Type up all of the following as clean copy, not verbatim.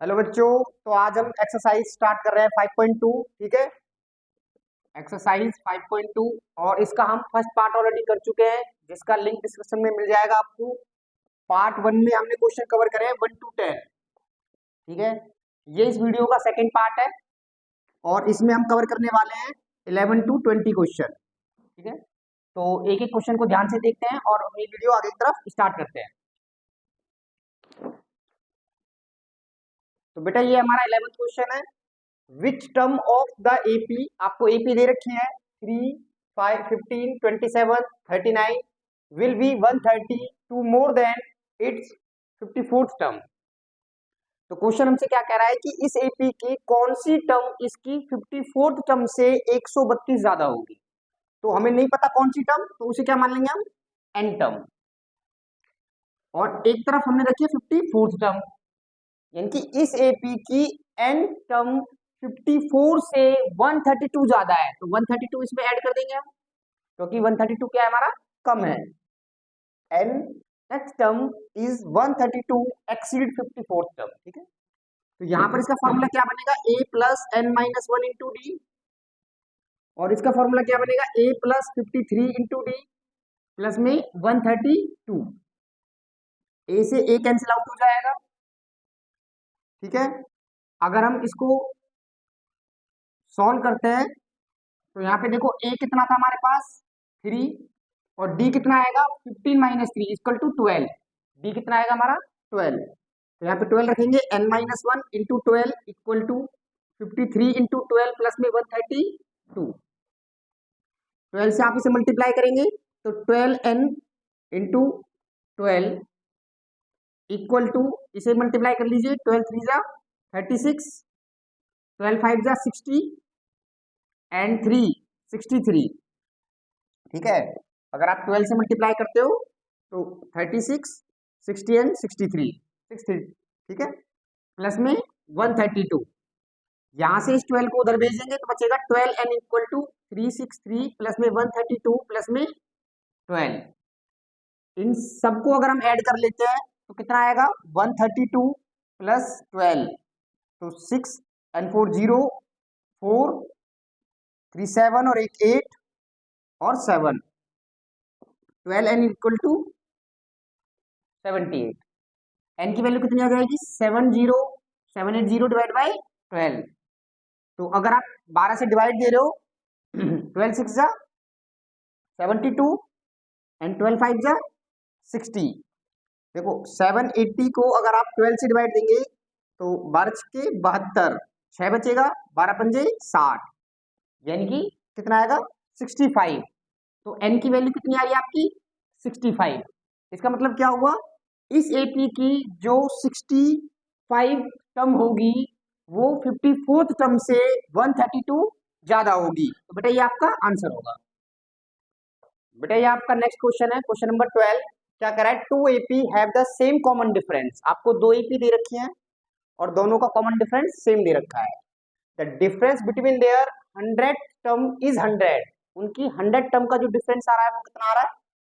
Hello बच्चों। तो आज हम एक्सरसाइज स्टार्ट कर रहे हैं 5.2। ठीक है, एक्सरसाइज 5.2। और इसका हम फर्स्ट पार्ट ऑलरेडी कर चुके हैं, जिसका लिंक डिस्क्रिप्शन में मिल जाएगा आपको। पार्ट 1 में हमने क्वेश्चन कवर करे हैं 1 to 10। ठीक है, ये इस वीडियो का सेकंड पार्ट है और इसमें हम कवर करने वाले हैं 11 to 20 क्वेश्चन। ठीक है, तो एक एक क्वेश्चन को ध्यान से देखते हैं और अपनी वीडियो आगे की तरफ स्टार्ट करते हैं। तो बेटा ये हमारा 11th क्वेश्चन है। Which term of the AP, आपको एपी दे रखी है 3, 5, 15, 27, 39 will be 132 more than it's 54th term. तो क्वेश्चन हमसे क्या कह रहा है कि इस एपी की कौन सी टर्म इसकी 54th टर्म से 132 ज्यादा होगी। तो हमें नहीं पता कौन सी टर्म, तो उसे क्या मान लेंगे हम, एन टर्म। और एक तरफ हमने रखी है 54th टर्म, यानी कि इस एपी की एन टर्म 54 से 132 ज्यादा है, तो 132 इसमें ऐड कर देंगे हम, क्योंकि 132 क्या है हमारा, कम है। N next term is 132 exceed 54 term. ठीक है, तो यहां पर इसका फॉर्मूला क्या बनेगा, a plus n minus one into d. और इसका फॉर्मूला क्या बनेगा, a plus 53 into d plus में 132। ए से ए कैंसिल आउट हो जाएगा। ठीक है, अगर हम इसको सॉल्व करते हैं तो यहाँ पे देखो ए कितना था हमारे पास, 3, और डी कितना आएगा 15 माइनस 3 इक्वल टू 12। डी कितना आएगा हमारा 12, तो यहाँ पे 12 रखेंगे, n minus one into 12 equal to 53 into 12 plus में 132। 12 से आप इसे मल्टीप्लाई करेंगे तो 12n इंटू 12 इक्वल टू, इसे मल्टीप्लाई कर लीजिए, 12 3 जा 36, 12 5 जा 60 एंड 3 63। ठीक है, अगर आप 12 से मल्टीप्लाई करते हो तो 36, 60 एंड 63, 60। ठीक है, प्लस में 132। यहां से इस 12 को उधर भेजेंगे तो बचेगा 12 एन इक्वल टू 363 प्लस में 132 प्लस में 12। इन सबको अगर हम ऐड कर लेते हैं तो कितना आएगा, 132 प्लस 12, तो 6 एंड 4 0, 4 3 7 और एक 8 और 7, 12 एन इक्वल टू 78। एन की वैल्यू कितनी आ जाएगी, 780 डिवाइड बाई 12। तो अगर आप 12 से डिवाइड दे रहे हो 12 6 जा 72 एंड 12 5 जा 60। देखो 780 को अगर आप 12 से डिवाइड देंगे तो 12 के 72, 6 बचेगा, 12 पंजे 60, यानी कि कितना आएगा 65। तो एन की वैल्यू कितनी आ रही है आपकी 65। इसका मतलब क्या हुआ, इस एपी की जो 65 टर्म होगी वो 54th टर्म से 132 ज्यादा होगी। तो बेटा ये आपका आंसर होगा। बेटा ये आपका नेक्स्ट क्वेश्चन है, क्वेश्चन नंबर 12। क्या कह रहा है, two AP have the same common difference. आपको दो एपी दे रखी हैं और दोनों का कॉमन डिफरेंस सेम दे रखा है। The difference between their 100 term is 100। उनकी 100 टर्म का जो डिफरेंस आ रहा है वो कितना आ रहा है,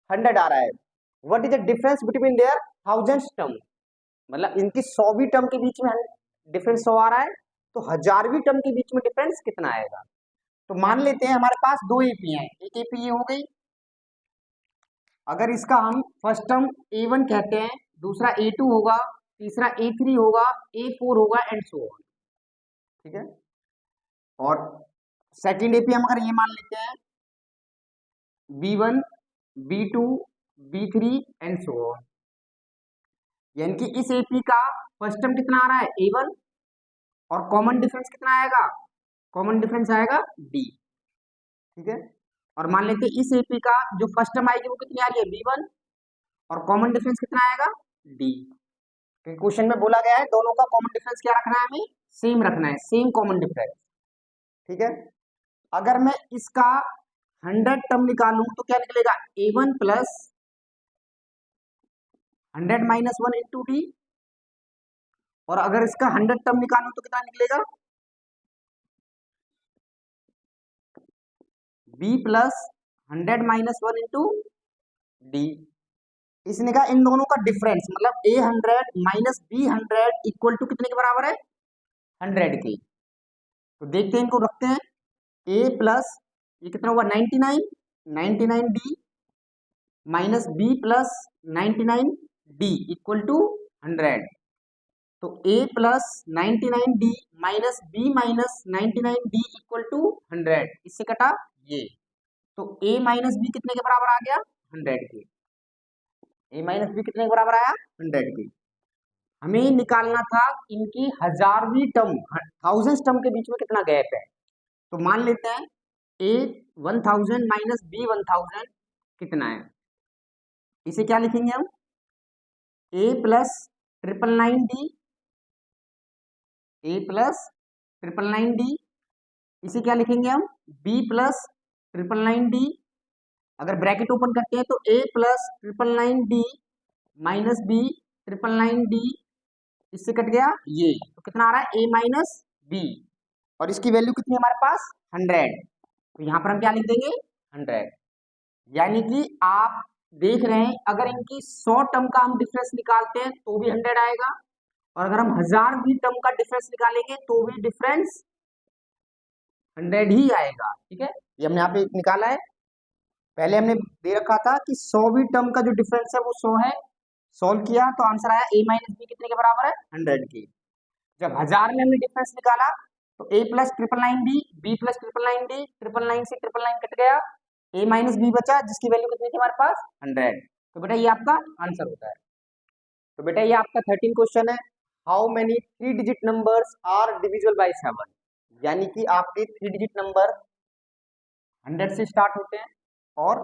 100 आ रहा है। What is the difference between their 1000 term, मतलब इनकी 100वीं टर्म के बीच में डिफरेंस 100 आ रहा है, तो 1000वीं टर्म के बीच में डिफरेंस कितना आएगा। तो मान लेते हैं हमारे पास दो एपी हैं, एक एपी ये हो गई। अगर इसका हम फर्स्ट टर्म A1 कहते हैं, दूसरा A2 होगा, तीसरा A3 होगा, A4 होगा एंड सो ऑन। ठीक है, और सेकंड एपी हम अगर ये मान लेते हैं B1, B2, B3 and so on, यानी कि इस एपी का फर्स्ट टर्म कितना आ रहा है A1 और कॉमन डिफरेंस कितना आएगा, कॉमन डिफरेंस आएगा D। ठीक है, और मान लेते हैं इस एपी का जो फर्स्ट टर्म आएगी वो कितनी आ रही है B1 और कॉमन डिफरेंस कितना आएगा D। क्वेश्चन में बोला गया है दोनों का कॉमन डिफरेंस क्या रखना है, हमें सेम रखना है, सेम कॉमन डिफरेंस। ठीक है, अगर मैं इसका 100 टर्म निकालूं तो क्या निकलेगा, A1 plus 100 minus one into d. और अगर इसका 100 टर्म निकालूं तो कितना निकलेगा, B plus 100 minus one into D. इसने कहा इन दोनों का डिफरेंस मतलब A100 minus B100 equal to कितने के बराबर है 100 के। तो देखते हैं इनको रखते हैं A प्लस ये कितना हुआ 99 99D minus B plus 99D equal to 100। तो A plus 99D minus B minus 99D equal to 100 इससे कटा ये। तो A माइनस B कितने के बराबर आ गया 100 के। A माइनस B कितने के बराबर आया 100 के। हमें निकालना था इनकी हजारवीं टर्म थाउजेंड टर्म के बीच में कितना गैप है। तो मान लेते हैं A 1000 माइनस B 1000 कितना है। इसे क्या लिखेंगे हम A plus 999D A plus 999D इसे क्या लिखेंगे हम B प्लस 999D। अगर ब्रैकेट ओपन करते हैं तो A plus 999D minus B 999D इससे कट गया ये। तो कितना आ रहा है A माइनस B और इसकी वैल्यू कितनी है हमारे पास 100। तो यहाँ पर हम क्या लिख देंगे 100। यानी कि आप देख रहे हैं अगर इनकी 100 टर्म का हम डिफरेंस निकालते हैं तो भी 100 आएगा और अगर हम 1000 भी टर्म का डिफरेंस निकालेंगे तो भी डिफरेंस 100 ही आएगा। ठीक है ये हमने यहाँ पे निकाला है। पहले हमने दे रखा था कि 100वीं टर्म का जो डिफरेंस है वो 100 है। सॉल्व किया तो आंसर आया A माइनस बी कितने के बराबर है 100 के। जब 1000 में हमने डिफरेंस निकाला तो A plus 999D B plus 999D 999 से 999 कट गया A माइनस बी बचा जिसकी वैल्यू कितनी थी हमारे पास 100। तो बेटा ये आपका आंसर होता है। तो बेटा ये आपका 13 क्वेश्चन है how many 3 digit numbers are divisible by 7। यानी कि आपके 3 डिजिट नंबर 100 से स्टार्ट होते हैं और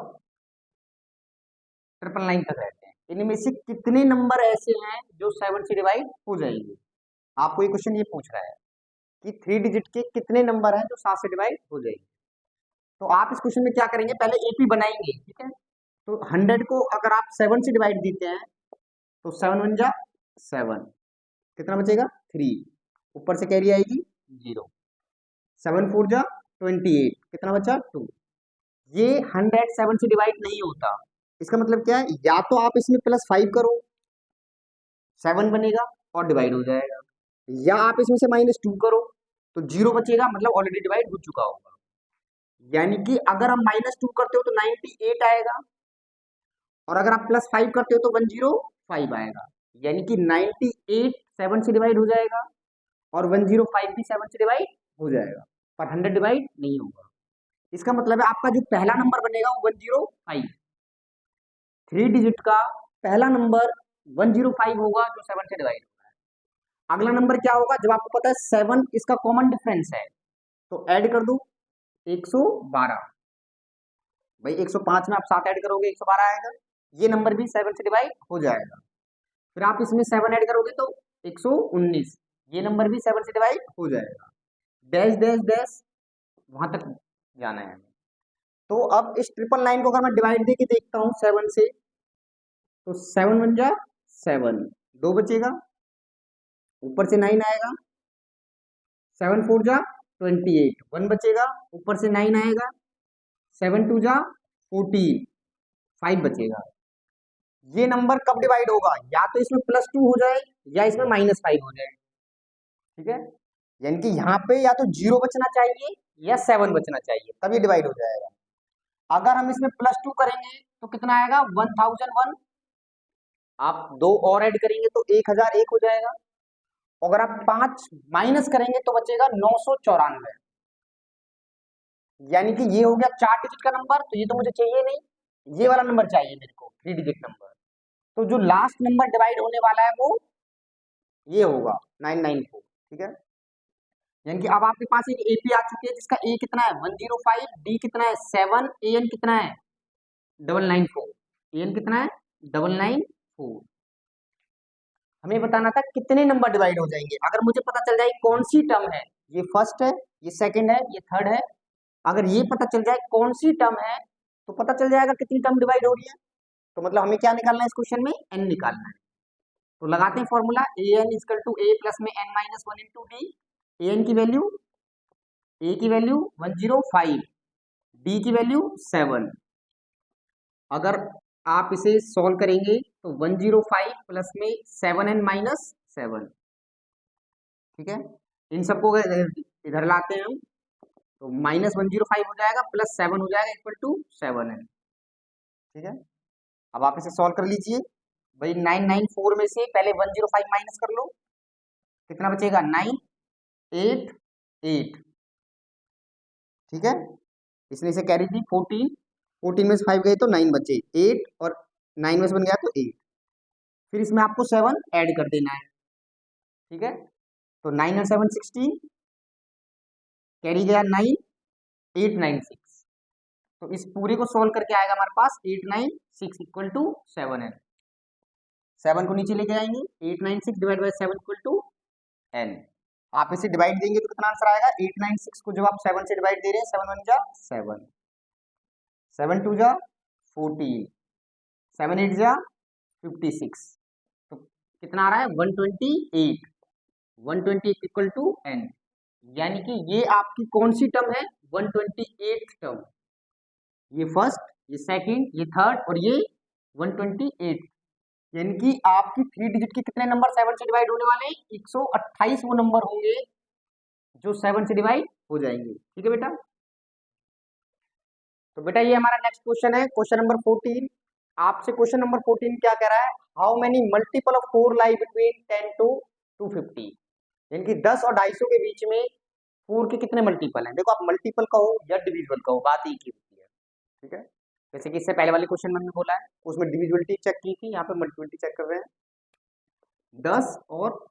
999 तक रहते हैं। इनमें से कितने नंबर ऐसे हैं जो 7 से डिवाइड हो जाएंगे। आपको ये क्वेश्चन ये पूछ रहा है कि 3 डिजिट के कितने नंबर हैं जो 7 से डिवाइड हो जाएंगे। तो आप इस क्वेश्चन में क्या करेंगे पहले एपी बनाएंगे। ठीक है तो 100 को अगर आप 7 से डिवाइड देते हैं तो 7 1 जा 7 कितना बचेगा 3 ऊपर से कैरी आएगी 0 7 4 जा 28 कितना बचा 2। ये 100 7 से डिवाइड नहीं होता। इसका मतलब क्या है या तो आप इसमें +5 करो 7 बनेगा और डिवाइड हो जाएगा या आप इसमें से -2 करो तो 0 बचेगा मतलब ऑलरेडी डिवाइड हो चुका होगा। यानी कि अगर हम -2 करते हो तो 98 आएगा और अगर आप +5 करते हो तो 105 आएगा। यानी कि 98 7 से डिवाइड हो जाएगा और 105 भी 7 से डिवाइड हो जाएगा पर 100 डिवाइड नहीं होगा। इसका मतलब है आपका जो पहला नंबर बनेगा वो 105 3 डिजिट का पहला नंबर 105 होगा जो 7 से डिवाइड होगा। अगला नंबर क्या होगा जब आपको पता है 7 इसका कॉमन डिफरेंस है तो ऐड कर दो 112 भाई 105 में आप 7 ऐड करोगे 112 आएगा। ये नंबर भी 7 से डिवाइड हो जाएगा। फिर आप इसमें 7 ऐड करोगे तो 119 ये नंबर भी 7 से डिवाइड हो जाएगा। डैश डैश डैश वहां तक जाना है हमें। तो अब इस 999 को अगर मैं डिवाइड देके देखता हूँ 7 से तो 7 1 जा 7 2 बचेगा ऊपर से 9 आएगा 7 4 जा 28 1 बचेगा ऊपर से 9 आएगा 7 2 जा 14 5 बचेगा। ये नंबर कब डिवाइड होगा या तो इसमें +2 हो जाए या इसमें -5 हो जाए। ठीक है यानी कि यहाँ पे या तो 0 बचना चाहिए या 7 बचना चाहिए तब ये डिवाइड हो जाएगा। अगर हम इसमें +2 करेंगे तो कितना आएगा 1001 आप 2 और ऐड करेंगे तो 1001 हो जाएगा। अगर आप 5 माइनस करेंगे तो बचेगा 994 यानी कि ये हो गया 4 डिजिट का नंबर। तो ये तो मुझे चाहिए नहीं ये वाला नंबर चाहिए मेरे को 3 डिजिट नंबर। तो जो लास्ट नंबर डिवाइड होने वाला है वो ये होगा 994। ठीक है यानी कि अब आपके पास एक एपी आ चुकी है जिसका ए कितना है 105 डी कितना है 7 एन कितना है 994 एन कितना है 994। हमें बताना था कितने नंबर डिवाइड हो जाएंगे। अगर मुझे पता चल जाए कौन सी टर्म है ये फर्स्ट है ये सेकंड है ये थर्ड है अगर ये पता चल जाए कौन सी टर्म है तो पता चल जाएगा कितनी टर्म डिवाइड हो रही है। तो मतलब हमें क्या निकालना है इस क्वेश्चन में एन निकालना है। तो लगाते हैं formula a n equal to a plus में n minus 1 into d. A की वैल्यू 105 डी की वैल्यू 7। अगर आप इसे सॉल्व करेंगे तो 105 प्लस में 7n माइनस 7, ठीक है। इन सबको इधर लाते हैं हम, तो -105 हो जाएगा प्लस 7 हो जाएगा इक्वल टू 7n, ठीक है। अब आप इसे सॉल्व कर लीजिए भाई। 994 में से पहले 105 माइनस कर लो, कितना बचेगा 988, ठीक है। इसने इसे कैरी थी 14, 14 में से 5 गए तो 9 बचे, 8 और 9 में से बन गया तो 8, फिर इसमें आपको 7 ऐड कर देना है, ठीक है। तो 9 और 7 16, कैरी गया 9, 896, तो इस पूरे को सोल्व करके आएगा हमारे पास 896 इक्वल टू 7n। 7 को नीचे लेके आएंगे, 896 divide by 7 equal to n। आप इसे डिवाइड देंगे तो कितना आंसर आएगा, 896 को जब आप 7 से डिवाइड दे रहे हैं, 7 1 जा 7, 7 2 जा 14, 7 8 जा 56, तो कितना आ रहा है 128, 128 इक्वल टू n। यानी कि ये आपकी कौन सी टर्म है, 128 टर्म, ये फर्स्ट, ये सेकंड, ये थर्ड और ये 128, यानी कि आपकी 3 डिजिट के कितने नंबर 7 से डिवाइड होने वाले हैं, 128 वो नंबर होंगे जो 7 से डिवाइड हो जाएंगे, ठीक है बेटा। तो बेटा ये हमारा नेक्स्ट क्वेश्चन है, क्वेश्चन नंबर 14। आपसे क्वेश्चन नंबर 14 क्या कह रहा है, how many multiple of 4 lie between 10 to 250, यानी कि 10 और 250 के बीच में 4 के कितने मल्टीपल हैं। देखो आप मल्टीपल कहो या डिविजिबल कहो, बात एक ही होती है, ठीक है। जैसे कि इससे पहले वाले क्वेश्चन में हमने बोला है, उसमें डिविजिबिलिटी चेक की थी, यहाँ पे मल्टीपलिटी चेक कर रहे हैं, 10 और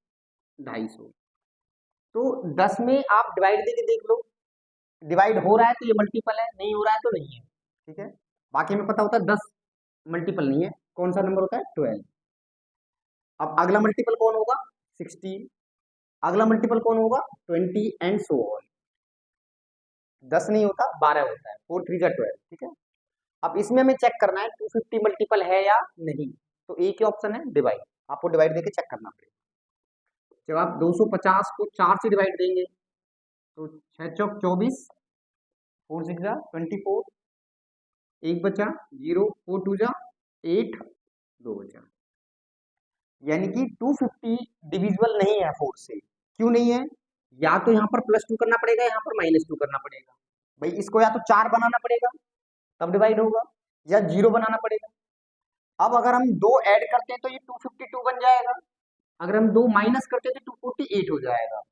250। तो 10 में आप डिवाइड देके देख लो, डिवाइड हो रहा है तो ये मल्टीपल है, नहीं हो रहा है तो नहीं है, ठीक है। बाकी हमें पता होता है 10 मल्टीपल नहीं है, कौन सा नंबर होता है 12। अब अगला मल्टीपल कौन होगा 16, अगला मल्टीपल कौन होगा 20 एंड सो ऑन। 10 नहीं होता 12 होता है, 4 3 जा 12, ठीक है। अब इसमें हमें चेक करना है 250 मल्टीपल है या नहीं, तो एक ही ऑप्शन है डिवाइड, आपको डिवाइड देके चेक करना पड़ेगा। जब आप 250 को 4 से डिवाइड देंगे तो 6 चौक 24, 4 6 जा 24, एक बचा 0, 4 2 जा 8, 2 बचा, यानी कि 250 डिविजिबल नहीं है 4 से। क्यों नहीं है, या तो यहाँ पर +2 करना पड़ेगा, यहाँ पर -2 करना पड़ेगा। भाई इसको या तो 4 बनाना पड़ेगा तब डिवाइड होगा, या 0 बनाना पड़ेगा। अब अगर हम 2 ऐड करते हैं तो ये 252 बन जाएगा, अगर हम 2 माइनस करते हैं तो 248 हो जाएगा,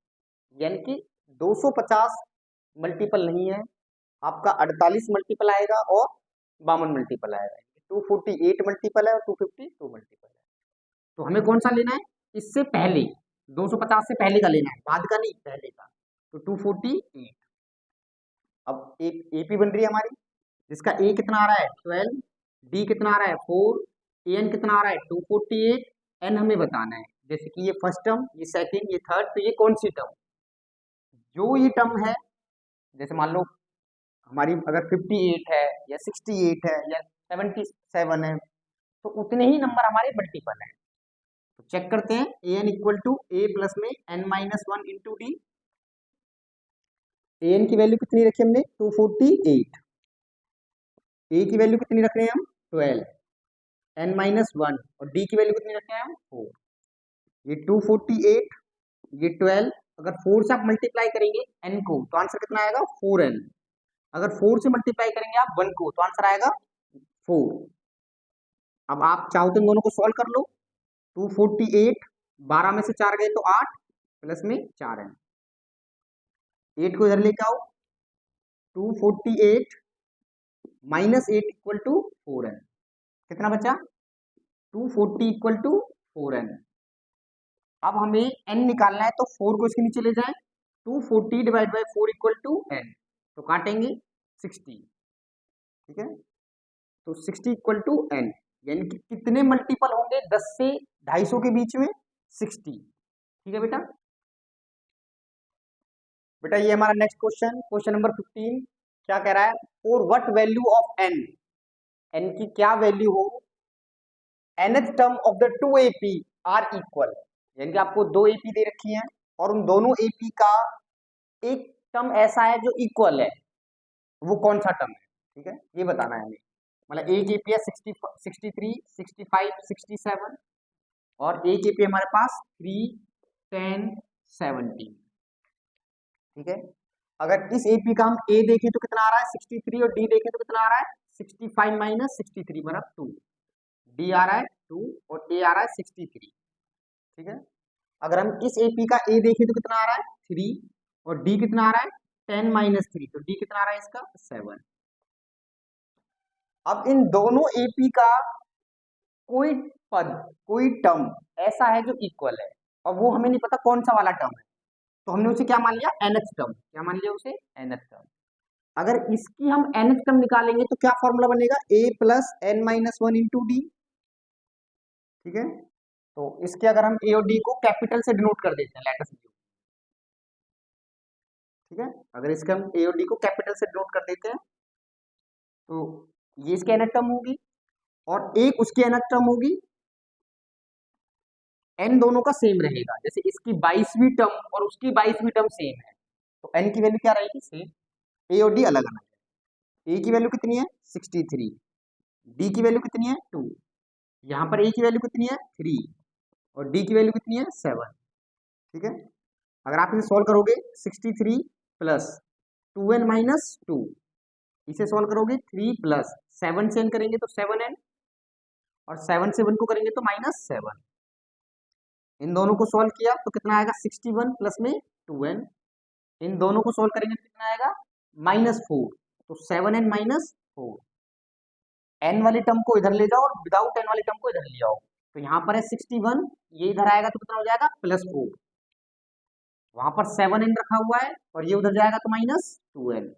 यानी कि 250 मल्टीपल नहीं है, आपका 48 मल्टीपल आएगा और 52 मल्टीपल आएगा, 248 मल्टीपल है और 252 मल्टीपल है। तो हमें कौन सा लेना है, इससे पहले 250 से पहले का लेना है, बाद का नहीं, पहले का, तो 248। अब एक एपी बन रही है हमारी, जिसका ए कितना आ रहा है 12, डी कितना आ रहा है 4, एन कितना आ रहा है 248, एन हमें बताना है। जैसे कि ये फर्स्ट टर्म, ये सेकंड, ये थर्ड, तो ये कौन सी टर्म, जो ये टर्म है, जैसे मान लो हमारी अगर 58 है या 68 है या 77 है, तो उतने ही नंबर हमारे मल्टीपल हैं। तो चेक करते हैं, a n equal to a plus में n-1 into d. A n की वैल्यू कितनी रखी हमने 248, ए की वैल्यू कितनी रख रहे हैं हम 12, n-1 और डी की वैल्यू कितनी रख रहे हैं हम 4। ये 248, ये 12, अगर 4 से आप मल्टीप्लाई करेंगे n को तो आंसर कितना आएगा 4n, अगर 4 से मल्टीप्लाई करेंगे आप 1 को तो आंसर आएगा 4। अब आप चाहो तो इन दोनों को सॉल्व कर लो, 248, 12 में से 4 गए तो 8 प्लस में 4n, 8 को इधर लेके आओ, 248 माइनस 8 इक्वल टू 4n, कितना बचा 240 इक्वल टू 4n। अब हमें n निकालना है तो 4 को इसके नीचे ले जाएं, 240 divide by 4 equal to n, तो काटेंगे 60, ठीक है। तो 60 इक्वल टू n, यानी कि कितने मल्टीपल होंगे 10 से 250 के बीच में 60, ठीक है बेटा। बेटा ये हमारा नेक्स्ट क्वेश्चन, क्वेश्चन नंबर 15 क्या कह रहा है, for what value of n, n की क्या वैल्यू हो nth term of the 2 AP are equal, यानी कि आपको 2 AP दे रखी हैं और उन दोनों AP का एक टर्म ऐसा है जो इक्वल है, वो कौन सा टर्म है, ठीक है, ये बताना है हमें। मतलब एक एपी है 60 63 65 67 और एक एपी हमारे पास 3 10 17। ठीक है, अगर इस एपी का हम ए देखें तो कितना आ रहा है 63 और डी देखें तो कितना आ रहा है 65 माइनस 63 मतलब 2। डी आ रहा है 2 और ए आ रहा है 63। ठीक है, अगर हम इस एपी का ए देखें तो कितना आ रहा है 3 और डी कितना आ रहा है 10 माइनस 3, तो डी कितना आ रहा है इसका 7। अब इन दोनों एपी का कोई पद कोई टर्म ऐसा है जो इक्वल है और वो हमें नहीं पता कौन सा वाला टर्म है, तो हमने उसे क्या मान लिया nth टर्म। क्या मान लिया उसे nth टर्म। अगर इसकी हम nth टर्म निकालेंगे तो क्या फॉर्मूला बनेगा a plus n minus one into d. ठीक है, तो इसके अगर हम a और d को कैपिटल से डिनोट कर देते हैं लेटर से। ठीक है, अगर इसके हम a और d को कैपिटल से डिनोट कर देते हैं तो ये इसकी nth टर्म होगी और एक उसकी nth टर्म होगी। n दोनों का सेम रहेगा, जैसे इसकी 22वीं टर्म और उसकी 22वीं टर्म सेम है तो n की वैल्यू क्या रहेगी सेम। a और d अलग अलग है। a की वैल्यू कितनी है 63, d की वैल्यू कितनी है 2, यहाँ पर a की वैल्यू कितनी है 3 और d की वैल्यू कितनी है 7। ठीक है, अगर आप इसे सॉल्व करोगे 63 प्लस 2n माइनस 2, इसे सॉल्व करोगे 3 प्लस 7 से n करेंगे तो 7n और 7 से 1 को करेंगे तो माइनस 7। इन दोनों को सॉल्व किया तो कितना आएगा 61 प्लस में 2n। इन दोनों को सॉल्व करेंगे तो कितना आएगा -4, तो 7n माइनस 4। n वाली टर्म को इधर ले जाओ और विदाउट n वाली टर्म को इधर ले आओ, तो यहाँ पर है 61, ये इधर आएगा तो कितना हो जाएगा +4। वहां पर 7n रखा हुआ है और ये उधर जाएगा तो -2n।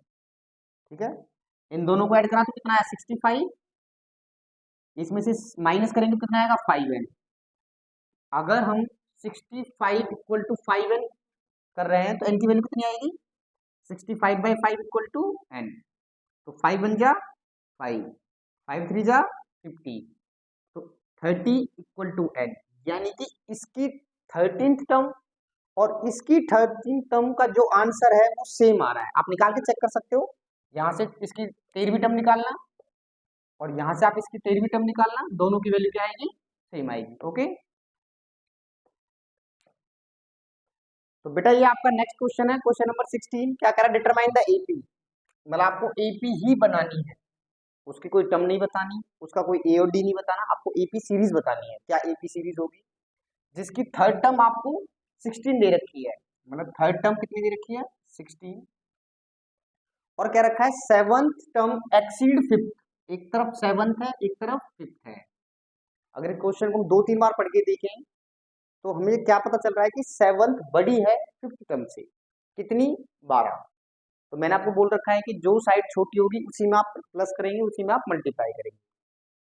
ठीक है, इन दोनों को ऐड करा तो कितना आया 65, इसमें से माइनस करेंगे तो कितना आएगा 5n। अगर हम 65 इक्वल टू 5n कर रहे हैं तो n की वैल्यू कितनी आएगी 65/5 इक्वल टू n, तो 5 बन जा 5, 5 3 जा 50, तो 30 इक्वल टू n। यानी कि इसकी 13th टर्म और इसकी 13th टर्म का जो आंसर है वो सेम आ रहा है। आप निकाल के चेक कर सकते हो, यहाँ से इसकी 13वीं टर्म निकालना और यहाँ से आप इसकी 13वीं टर्म निकालना, दोनों की वैल्यू क्या आएगी सेम आएगी। ओके, तो बेटा ये आपका नेक्स्ट क्वेश्चन है, क्वेश्चन नंबर 16। क्या कह रहा है डिटरमाइन द एपी, मतलब आपको एपी ही बनानी है, उसकी कोई टर्म नहीं बतानी, उसका कोई ए और डी नहीं बताना, आपको एपी सीरीज बतानी है। क्या एपी सीरीज होगी जिसकी थर्ड टर्म आपको 16 दे रखी है, मतलब थर्ड टर्म कितनी दे रखी है 16 और क्या रखा है सेवंथ टर्म एक्सीड फिफ्थ, एक तरफ सेवंथ है एक तरफ फिफ्थ है। अगर क्वेश्चन को हम 2-3 बार पढ़ के देखें तो हमें क्या पता चल रहा है कि सेवंथ बड़ी है फिफ्थ टर्म से, कितनी 12। तो मैंने आपको बोल रखा है कि जो साइड छोटी होगी उसी में आप प्लस करेंगे, उसी में आप मल्टीप्लाई करेंगे,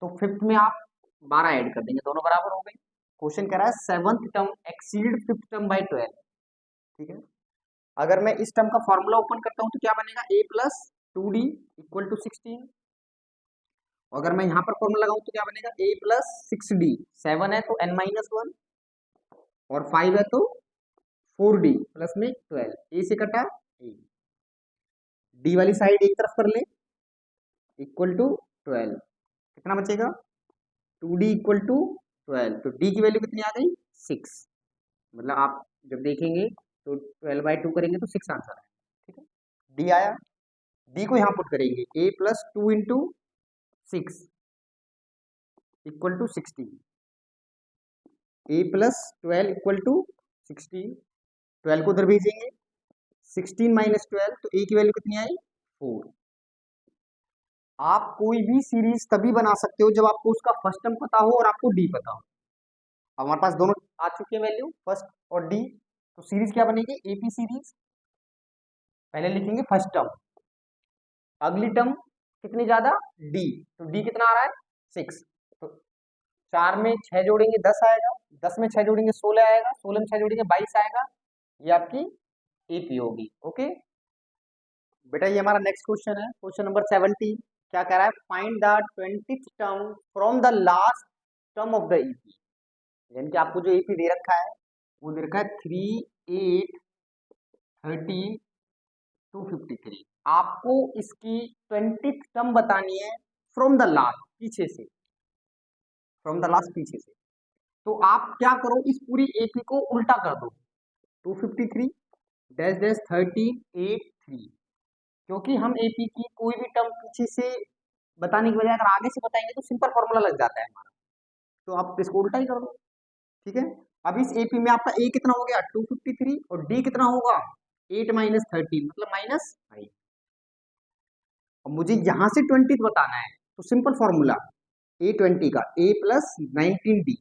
तो फिफ्थ में आप 12 ऐड कर देंगे, दोनों बराबर हो गए। क्वेश्चन कह रहा है seventh term exceed fifth term by 12। ठीक है, अगर मैं इस टर्म का फॉर्मूला ओपन करता हूं तो क्या बनेगा a plus 2d equal to 16, और अगर मैं यहाँ पर फॉर्मूला लगाऊं तो क्या बनेगा a प्लस 6d, 7 है तो n माइनस 1 और 5 है तो 4d प्लस में 12, a से कटा a, d वाली साइड एक तरफ कर ले इक्वल टू 12, कितना बचेगा 2d इक्वल टू 12, तो d की वैल्यू कितनी आ गई 6, मतलब आप जब देखेंगे तो 12/2 करेंगे तो 6 आंसर है। ठीक है, d आया, d को यहाँ पुट करेंगे a plus 2 into 6 equal to 16, a plus 12 equal to 16, 12 को उधर भेजेंगे 16 माइनस 12, तो a की वैल्यू कितनी आई 4। आप कोई भी सीरीज तभी बना सकते हो जब आपको उसका फर्स्ट टर्म पता हो और आपको डी पता हो। अब हमारे पास दोनों आ चुके हैं वैल्यू फर्स्ट और डी, तो सीरीज क्या बनेगी एपी सीरीज। पहले लिखेंगे फर्स्ट टर्म, अगली टर्म कितनी ज्यादा डी, तो डी कितना आ रहा है 6, तो 4 में 6 जोड़ेंगे 10 आएगा, 10 में 6 जोड़ेंगे 16 आएगा, 16 में 6 जोड़ेंगे 22 आएगा, ये आपकी एपी होगी। ओके बेटा, ये हमारा नेक्स्ट क्वेश्चन है, क्वेश्चन नंबर 17। क्या कह रहा है find the 20th term from the last term of the AP, यानी कि आपको जो एपी दे रखा है वो दे रखा है 3 8 13 253, आपको इसकी 20th टर्म बतानी है फ्रॉम द लास्ट, पीछे से, फ्रॉम द लास्ट, पीछे से। तो आप क्या करो, इस पूरी एपी को उल्टा कर दो, 253 डैश डैश 1383, क्योंकि हम एपी की कोई भी टर्म पीछे से बताने की बजाय अगर आगे से बताएंगे तो सिंपल फॉर्मूला लग जाता है हमारा, तो आप इसको उल्टा ही कर दो। ठीक है, अब इस एपी में आपका ए कितना हो गया 253 और डी कितना होगा 8 माइनस 13 मतलब -5। और मुझे यहां से 20 बताना है, तो सिंपल फॉर्मूला A20 का A plus 19D,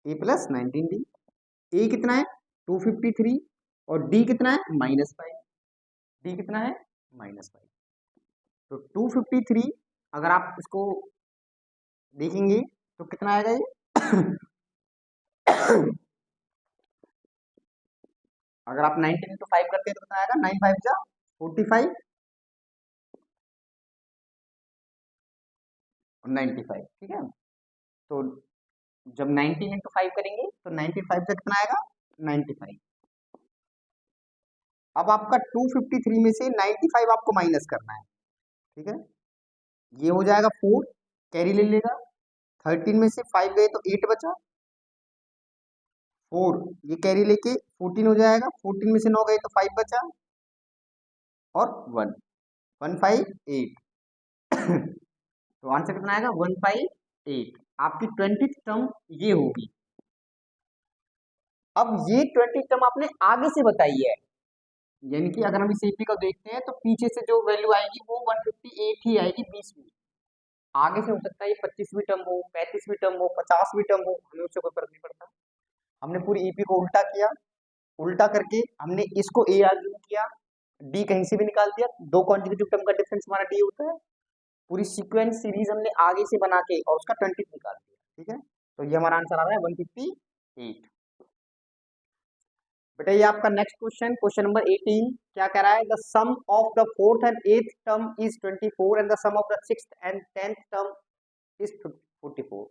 A plus 19D। ए कितना है 253 और डी कितना है -5, डी कितना है -5। तो 253 अगर आप इसको देखेंगे तो कितना आएगा ये अगर आप 19 इंटू 5 करते हैं तो कितना आएगा 9 5 जा 45 और 95। ठीक है, तो जब 19 इंटू 5 करेंगे तो 95 से कितना आएगा 95। अब आपका 253 में से 95 आपको माइनस करना है। ठीक है, ये हो जाएगा 4, कैरी ले लेगा, 13 में से 5 गए तो 8 बचा, 4 ये कैरी लेके 14 हो जाएगा, 14 में से 9 गए तो 5 बचा और 1 158 तो आंसर कितना आएगा 158। आपकी 20th टर्म ये होगी। अब ये 20th टर्म आपने आगे से बताई है, यानी कि अगर हम इस एपी को देखते हैं तो पीछे से जो वैल्यू आएगी वो 158 ही आएगी 20वीं। आगे से हो सकता है ये 25वीं टर्म हो, 35वीं टर्म हो, 50वीं टर्म हो, हमें उससे कोई फर्क नहीं पड़ता। हमने पूरी ईपी को उल्टा किया, उल्टा करके हमने इसको ए आर्ग्यू किया, डी कहीं से भी निकाल दिया, दो कॉन्जिक्यूटिव टर्म का डिफरेंस हमारा डी होता है। पूरी सीक्वेंस सीरीज हमने आगे से बना के और उसका 20 निकाल दिया। ठीक है, तो ये हमारा आंसर आ रहा है 158। बेटा ये आपका नेक्स्ट क्वेश्चन, क्वेश्चन नंबर 18 क्या कह रहा है, the sum of the fourth and eighth term is 24 and the sum of the sixth and 10th term is 44।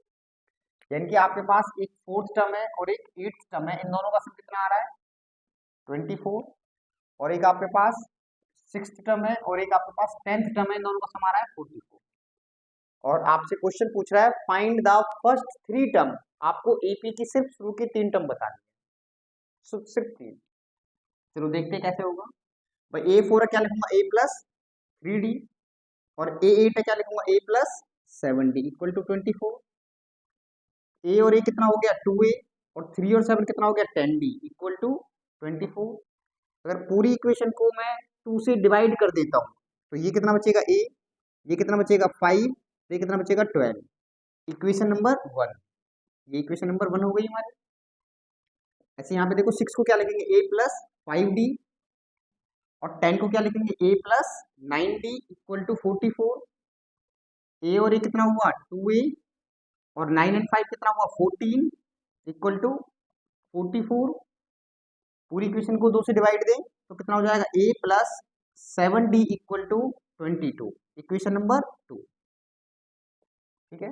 यानी कि आपके पास एक फोर्थ टर्म है और एक एट्थ टर्म है, इन दोनों का सम कितना आ रहा है 24, और एक आपके पास सिक्स्थ टर्म है और एक आपके पास 10th टर्म है, इन दोनों का सम आ रहा है 44। और आपसे क्वेश्चन पूछ रहा है फाइंड द फर्स्ट 3 टर्म, आपको एपी की सिर्फ शुरू की 3 टर्म बतानी है, सिर्फ 3। चलो देखते हैं कैसे होगा। भाई A4 है क्या लिखूंगा A प्लस 3D, और A8 है क्या लिखूंगा A plus 7D equal to 24। A और A कितना हो गया 2A, और 3 और 7 कितना हो गया 10D इक्वल टू 24। अगर पूरी इक्वेशन को मैं 2 से डिवाइड कर देता हूँ तो ये कितना बचेगा A, ये कितना बचेगा 5, ये कितना बचेगा 12। इक्वेशन नंबर 1, ये इक्वेशन नंबर 1 हो गई हमारी। ऐसे यहाँ पे देखो 6 को क्या लिखेंगे A प्लस 5D, और 10 को क्या लिखेंगे A plus 9D equal to 44। A और A कितना हुआ 2A, और 9 एंड 5 कितना हुआ 14 इक्वल टू 44। पूरी इक्वेशन को 2 से डिवाइड दें तो कितना हो जाएगा A plus 7D equal to 22, equation number 2। ठीक है,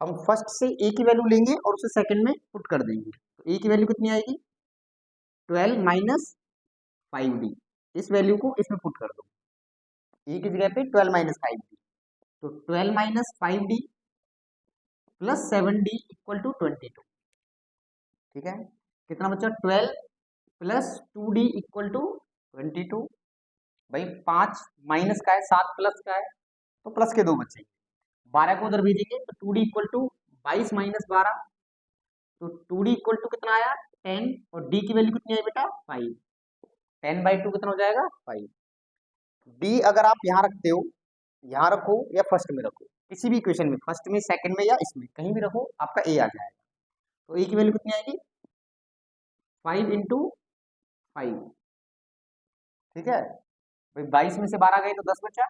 हम फर्स्ट से A की वैल्यू लेंगे और उसे सेकंड में पुट कर देंगे, तो A की वैल्यू कितनी आएगी 12 माइनस 5D, इस वैल्यू को इसमें पुट कर दो, A की जगह पे 12 माइनस 5D, तो 12 minus 5D plus 7D equal to 22। ठीक है, कितना बचा 12 प्लस 2D इक्वल टू 22। भाई 5 माइनस का है 7 प्लस का है, तो प्लस के 2 बचेंगे, 12 को उधर भेजेंगे तो 2D इक्वल टू 22 माइनस 12, तो 2D इक्वल टू कितना आया 10, और D की वैल्यू कितनी आई बेटा 5, 10/2 कितना हो जाएगा 5। D अगर आप यहाँ रखते हो, यहाँ रखो या फर्स्ट में रखो, किसी भी इक्वेशन में फर्स्ट में सेकंड में या इसमें कहीं भी रखो आपका A आ जाएगा। तो A की वैल्यू कितनी आएगी 5 इंटू 5। ठीक है भाई, 22 में से 12 गए तो 10 बचा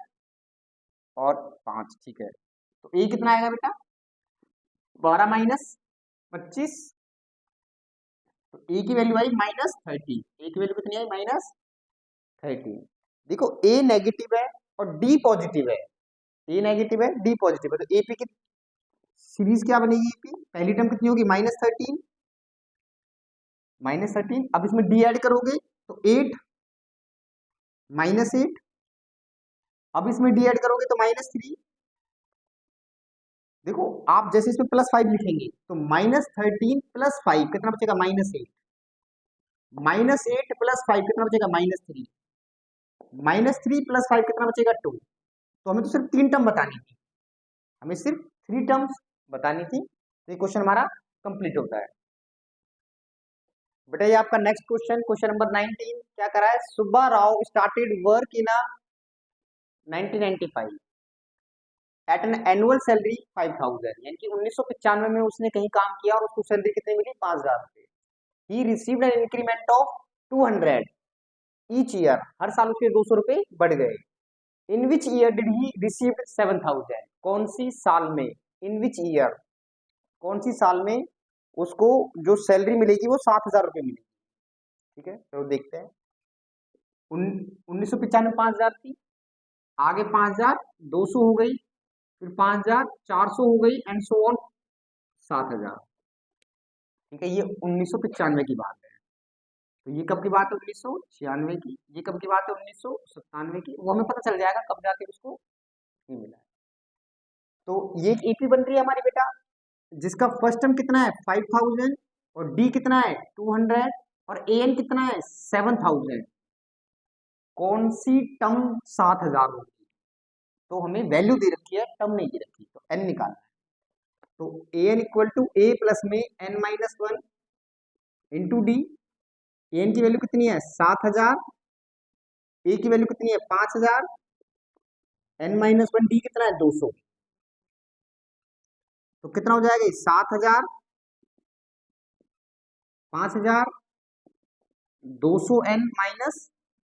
और 5। ठीक है, तो A कितना आएगा बेटा 12 माइनस 25, तो A की वैल्यू आई -13। A की वैल्यू कितनी आई -13। देखो A नेगेटिव है और D पॉजिटिव है, A नेगेटिव है D पॉजिटिव है, तो AP की सीरीज क्या बनेगी, AP पहली टर्म कितनी होगी -13, -13। अब इसमें D ऐड करोगे तो 8 -8, अब इसमें D ऐड करोगे तो -3, देखो आप जैसे इसमें +5 लिखेंगे तो -13 + 5 कितना बचेगा, -8। -8 + 5 कितना बचेगा, -3। -3 + 5 कितना बचेगा, 2। तो हमें तो सिर्फ 3 टर्म बतानी थी, हमें सिर्फ 3 टर्म्स बतानी थी, तो ये क्वेश्चन हमारा कंप्लीट होता है। बेटा ये आपका नेक्स्ट क्वेश्चन, क्वेश्चन नंबर 19 क्या करा है, Subba Rao started work in 1995 at an annual salary 5000, यानी कि 1995 में उसने कहीं काम किया और उसको सैलरी कितनी मिली, 5000 रुपए। He received an increment of 200 each year, हर साल उसके 200 रुपए बढ़ गए। In which year did he received 7000, कौन सी साल में, इन विच ईयर कौन सी साल में उसको जो सैलरी मिलेगी वो 7000 रुपए मिलेगी। ठीक है, तो देखते हैं। 1995 में 5000 थी, आगे 5200 हो गई, फिर 5400 हो गई, एंड सो ऑन 7000। ठीक है, ये 1995 की बात है। तो ये कब की बात है, 1996 की। ये कब की बात है, 1997 की। वो हमें पता चल जाएगा कब जाके उसको नहीं मिला है। तो ये एक एपी बन रही है हमारी बेटा, जिसका फर्स्ट टर्म कितना है, 5000, और डी कितना है, 200, और ए एन कितना है, 7000। कौन सी टर्म 7000 होगी, तो हमें वैल्यू दे रखी है, टर्म नहीं दे रखी, तो एन निकालना है। तो a n equal to a plus में n-1 इंटू डी। एन की वैल्यू कितनी है, 7000, ए की वैल्यू कितनी है, 5000, n-1 डी कितना है, 200। तो कितना हो जाएगा, 7000, 5000, 200 n माइनस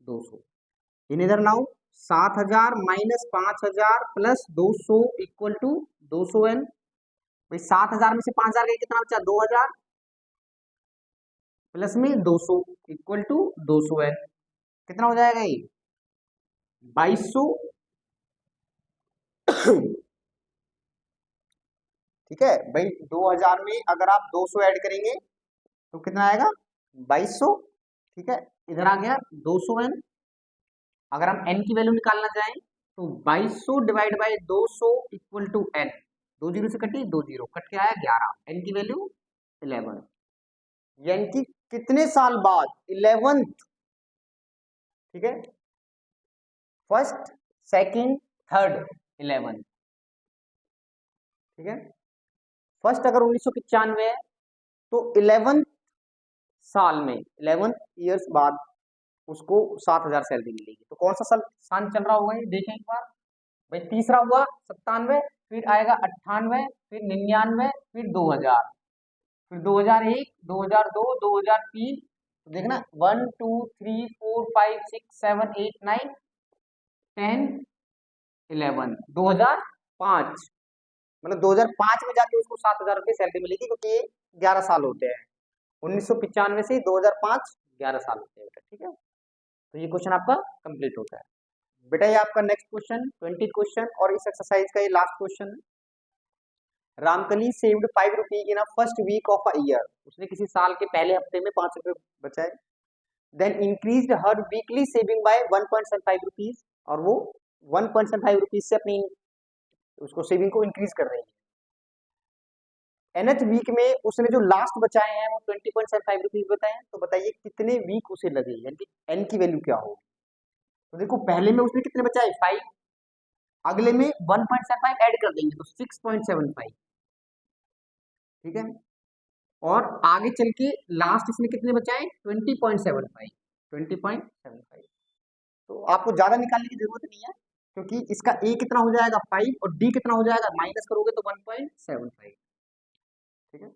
200। इन इधर now 7000 minus 5000 plus 200 equal to 200 n। भाई 7000 में से 5000 गए, कितना बचा, 2000, प्लस में 200 इक्वल टू 200 n। कितना हो जाएगा ये, 2200। ठीक है भाई, 2000 में अगर आप 200 ऐड करेंगे तो कितना आएगा, 2200। ठीक है, इधर आ गया 200 n। अगर हम n की वैल्यू निकालना चाहें तो 2200 divide by 200 equal to n। 2 zero से कटी, 2 जीरो कट के आया 11, n की वैल्यू 11। यानी कि कितने साल बाद, 11th। ठीक है, फर्स्ट, सेकंड, थर्ड, 11। ठीक है, फर्स्ट अगर 1995 है तो 11 साल में, 11 ईयर्स बाद उसको 7000 सैलरी मिलेगी। तो कौन सा साल सान चल रहा होगा ये देखें एक बार। भाई तीसरा हुआ 97, फिर आएगा 98, फिर 99, फिर 2000, फिर 2001, 2002, 2003। तो देखना 1 2 3 4 5 6 7 8 9 10 11, 2005, मतलब 2005 में जाके उसको 7000 रुपये सैलरी मिलेगी, क्योंकि ये 11 साल होते हैं। 1995 से 2005 11 साल होते हैं। ठीक है, तो ये क्वेश्चन आपका कंप्लीट होता है। बेटा ये आपका नेक्स्ट क्वेश्चन 20 क्वेश्चन, और इस एक्सरसाइज का ये लास्ट क्वेश्चन है। Ramkali saved 5 rupees in first week of a year, उसने किसी साल के पहले हफ्ते में 5 रुपए बचाए। देन इंक्रीज्ड हर वीकली सेविंग बाय 1.75 रुपीज, और वो 1.75 रुपीज से अपनी उसको सेविंग को इंक्रीज कर रही है। एनथ वीक में उसने जो लास्ट बचाए हैं वो 20.75 रुपीज बताए हैं। तो बताइए कितने वीक उसे लगे, यानी कि एन की वैल्यू क्या होगी। तो देखो पहले में उसने कितने बचाए, 5, अगले में 1.75 ऐड कर देंगे तो 6.75। ठीक है, और आगे चल के लास्ट इसने कितने बचाए, 20.75, 20.75। तो आपको ज्यादा निकालने की जरूरत नहीं है, क्योंकि इसका ए कितना हो जाएगा, 5, और डी कितना हो जाएगा, माइनस करोगे तो 1.75। ठीक है,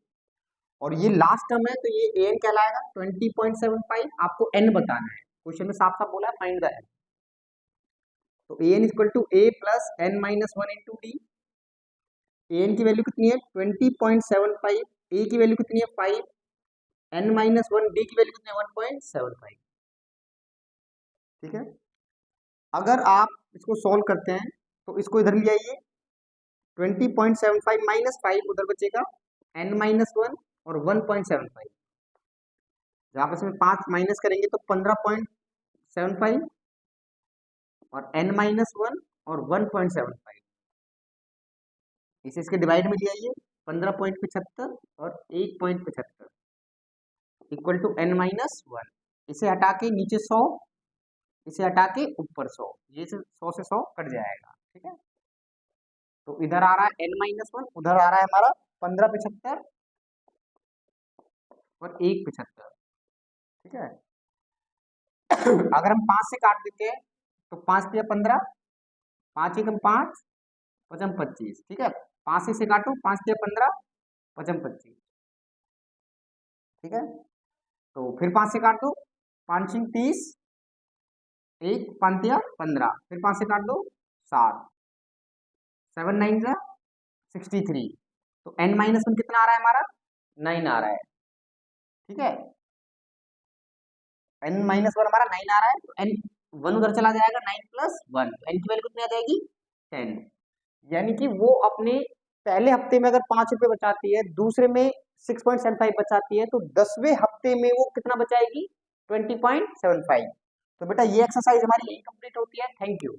और ये लास्ट टर्म है तो ये एन कहलाएगा 20.75। आपको एन बताना है, क्वेश्चन में साफ साफ बोला है फाइंड द एन। तो a n equal to a plus n minus 1 into d. A n की वैल्यू कितनी है, 20.75, ए की वैल्यू कितनी है, 5, एन माइनस 1, डी की वैल्यू कितनी है, 1.75। ठीक है, अगर आप इसको सॉल्व करते हैं तो इसको इधर ले आइए, 20.75 माइनस 5 उधर बचेगा, एन माइनस 1 और 1.75, जहां पर इसमें 5 माइनस करेंगे तो 15.75, और n माइनस 1 और 1.75। इसे इसके डिवाइड में ले आइए, 15.75 और 1.75 इक्वल टू n-1। इसे हटा के नीचे 100, इसे हटा के ऊपर 100, ये 100 से 100 कट जाएगा, ठीक है। तो इधर आ रहा है n-1, उधर आ रहा है हमारा 1575 और 175, ठीक है। अगर हम 5 से काट देते हैं तो 5 दिया 15, 5 एकम 5, 5 25, ठीक है। 5 से काटो, 5 दिया 15, 5 25, ठीक है। तो फिर 5 से काट दो, 5 छीं 30, 1 5 दिया 15, फिर 5 से काट दो 7, 7 9 जा 63। तो n-1 कितना आ रहा है हमारा, 9 आ रहा है, ठीक है। n-1 हमारा 9 आ रहा है, तो n1 उधर चला जाएगा, 9 + 1, तो n की वैल्यू कितनी आ जाएगी, 10। यानी कि वो अपने पहले हफ्ते में अगर 5 रुपए बचाती है, दूसरे में 6.75 बचाती है, तो 10वें हफ्ते में वो कितना बचाएगी, 20.75। तो बेटा ये एक्सरसाइज हमारी यही कंप्लीट होती है। Thank you.